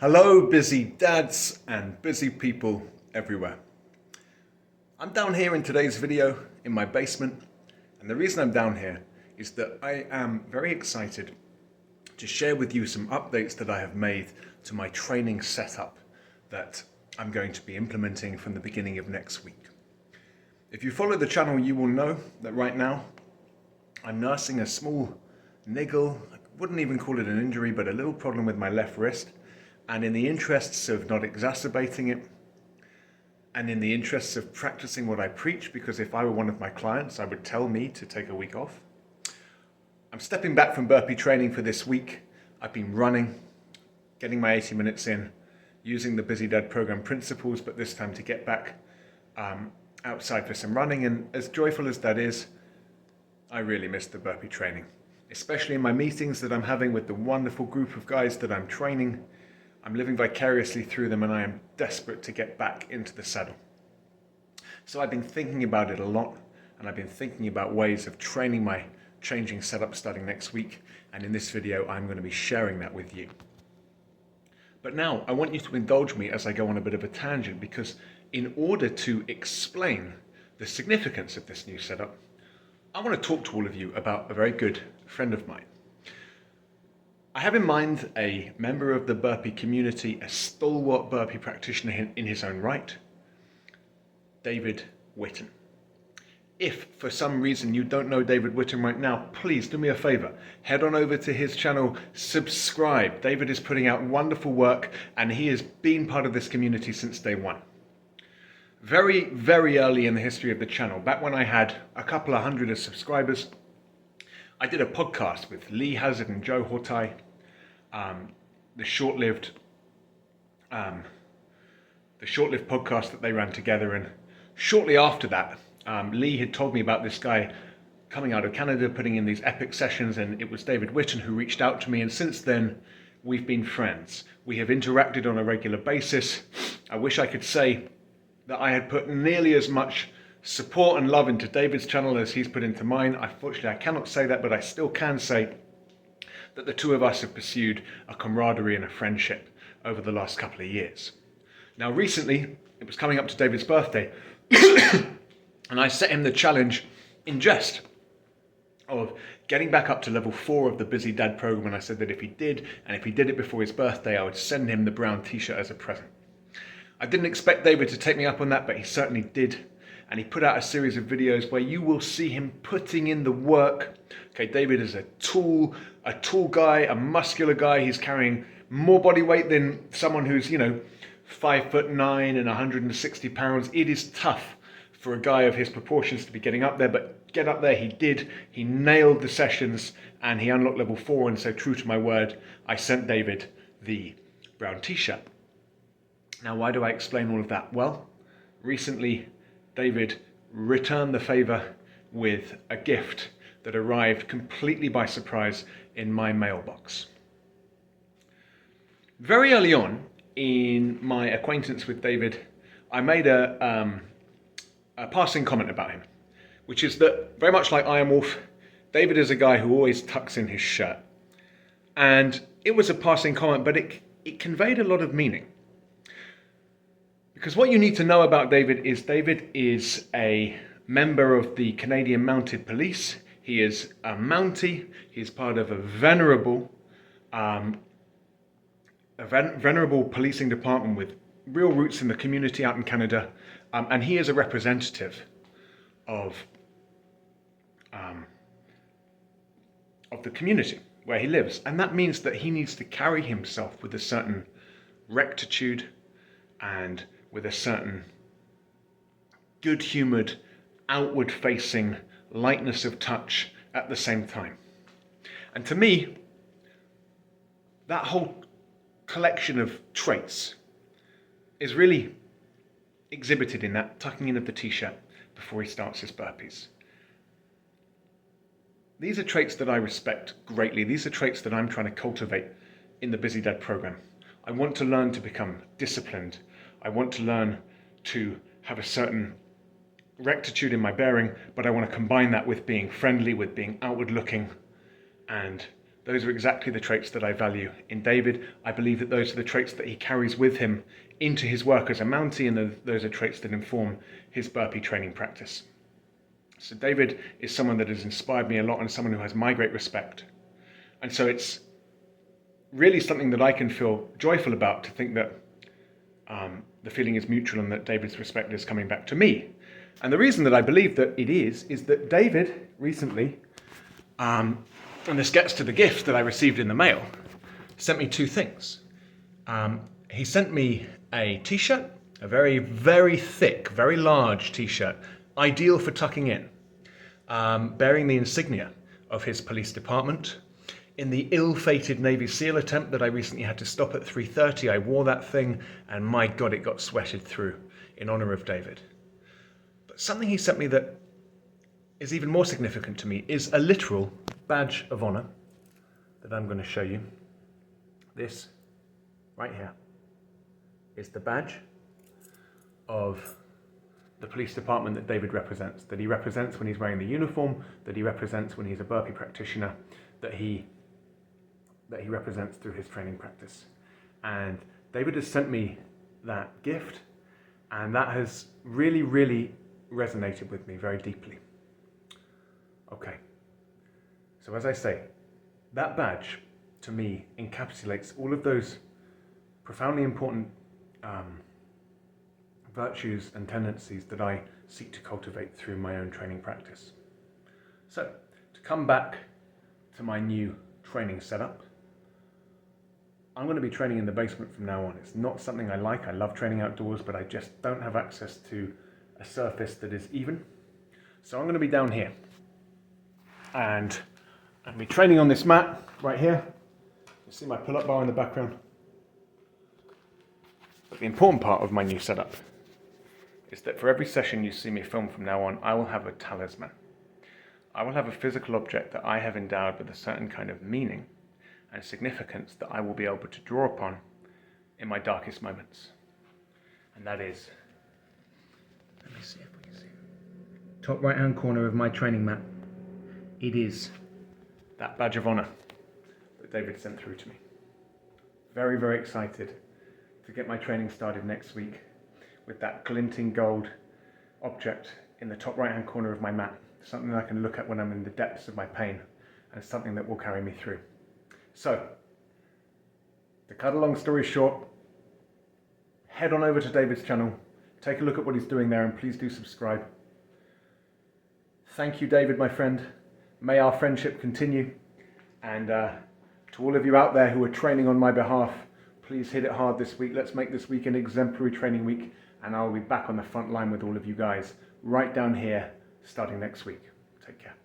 Hello, busy dads and busy people everywhere. I'm down here in today's video in my basement, and the reason I'm down here is that I am very excited to share with you some updates that I have made to my training setup that I'm going to be implementing from the beginning of next week. If you follow the channel, you will know that right now I'm nursing a small niggle. I wouldn't even call it an injury, but a little problem with my left wrist. And in the interests of not exacerbating it, and in the interests of practicing what I preach, because if I were one of my clients, I would tell me to take a week off. I'm stepping back from burpee training for this week. I've been running, getting my 80 minutes in, using the Busy Dad program principles, but this time to get back outside for some running. And as joyful as that is, I really miss the burpee training, especially in my meetings that I'm having with the wonderful group of guys that I'm training. I'm living vicariously through them, and I am desperate to get back into the saddle. So I've been thinking about it a lot, and I've been thinking about ways of training my changing setup starting next week. And in this video, I'm going to be sharing that with you. But now I want you to indulge me as I go on a bit of a tangent, because in order to explain the significance of this new setup, I want to talk to all of you about a very good friend of mine. I have in mind a member of the burpee community, a stalwart burpee practitioner in his own right, David Whitten. If for some reason you don't know David Whitten right now, please do me a favor. Head on over to his channel, subscribe. David is putting out wonderful work, and he has been part of this community since day one. Very, very early in the history of the channel, back when I had a couple of hundred of subscribers, I did a podcast with Lee Hazard and Joe Hortai, the short-lived podcast that they ran together. And shortly after that, Lee had told me about this guy coming out of Canada, putting in these epic sessions, and it was David Whitten who reached out to me. And since then, we've been friends. We have interacted on a regular basis. I wish I could say that I had put nearly as much support and love into David's channel as he's put into mine. Unfortunately, I cannot say that, but I still can say that the two of us have pursued a camaraderie and a friendship over the last couple of years. Now, recently, it was coming up to David's birthday, and I set him the challenge in jest of getting back up to level 4 of the Busy Dad program, and I said that if he did it before his birthday, I would send him the brown t-shirt as a present. I didn't expect David to take me up on that, but he certainly did. And he put out a series of videos where you will see him putting in the work. Okay, David is a tall guy, a muscular guy. He's carrying more body weight than someone who's, 5'9" and 160 pounds. It is tough for a guy of his proportions to be getting up there, but get up there he did. He nailed the sessions and he unlocked level 4. And so, true to my word, I sent David the brown t-shirt. Now, why do I explain all of that? Well, recently David returned the favor with a gift that arrived completely by surprise in my mailbox. Very early on in my acquaintance with David, I made a passing comment about him, which is that, very much like Iron Wolf, David is a guy who always tucks in his shirt. And it was a passing comment, but it conveyed a lot of meaning. Because what you need to know about David is a member of the Canadian Mounted Police. He is a Mountie. He is part of a venerable policing department with real roots in the community out in Canada. And he is a representative of the community where he lives. And that means that he needs to carry himself with a certain rectitude and with a certain good-humoured, outward-facing lightness of touch at the same time. And to me, that whole collection of traits is really exhibited in that tucking in of the t-shirt before he starts his burpees. These are traits that I respect greatly. These are traits that I'm trying to cultivate in the Busy Dad program. I want to learn to become disciplined. I want to learn to have a certain rectitude in my bearing, but I want to combine that with being friendly, with being outward looking, and those are exactly the traits that I value in David. I believe that those are the traits that he carries with him into his work as a Mountie, and those are traits that inform his burpee training practice. So David is someone that has inspired me a lot and someone who has my great respect. And so it's really something that I can feel joyful about, to think that the feeling is mutual and that David's respect is coming back to me. And the reason that I believe that it is that David recently, and this gets to the gift that I received in the mail, sent me two things. He sent me a t-shirt, a very, very thick, very large t-shirt, ideal for tucking in, bearing the insignia of his police department. In the ill-fated Navy SEAL attempt that I recently had to stop at 3:30, I wore that thing, and my God, it got sweated through in honor of David. But something he sent me that is even more significant to me is a literal badge of honor that I'm going to show you. This right here is the badge of the police department that David represents, that he represents when he's wearing the uniform, that he represents when he's a burpee practitioner, that he represents through his training practice. And David has sent me that gift, and that has really, really resonated with me very deeply. Okay, so as I say, that badge to me encapsulates all of those profoundly important virtues and tendencies that I seek to cultivate through my own training practice. So, to come back to my new training setup, I'm going to be training in the basement from now on. It's not something I like. I love training outdoors, but I just don't have access to a surface that is even. So I'm going to be down here. And I'm going to be training on this mat right here. You see my pull-up bar in the background. But the important part of my new setup is that for every session you see me film from now on, I will have a talisman. I will have a physical object that I have endowed with a certain kind of meaning and significance that I will be able to draw upon in my darkest moments. And that is, let me see if we can see, top right hand corner of my training mat. It is that badge of honor that David sent through to me. Very, very excited to get my training started next week with that glinting gold object in the top right hand corner of my mat. Something I can look at when I'm in the depths of my pain, and something that will carry me through. So, to cut a long story short, head on over to David's channel, take a look at what he's doing there, and please do subscribe. Thank you, David, my friend. May our friendship continue. And to all of you out there who are training on my behalf, please hit it hard this week. Let's make this week an exemplary training week, and I'll be back on the front line with all of you guys right down here starting next week. Take care.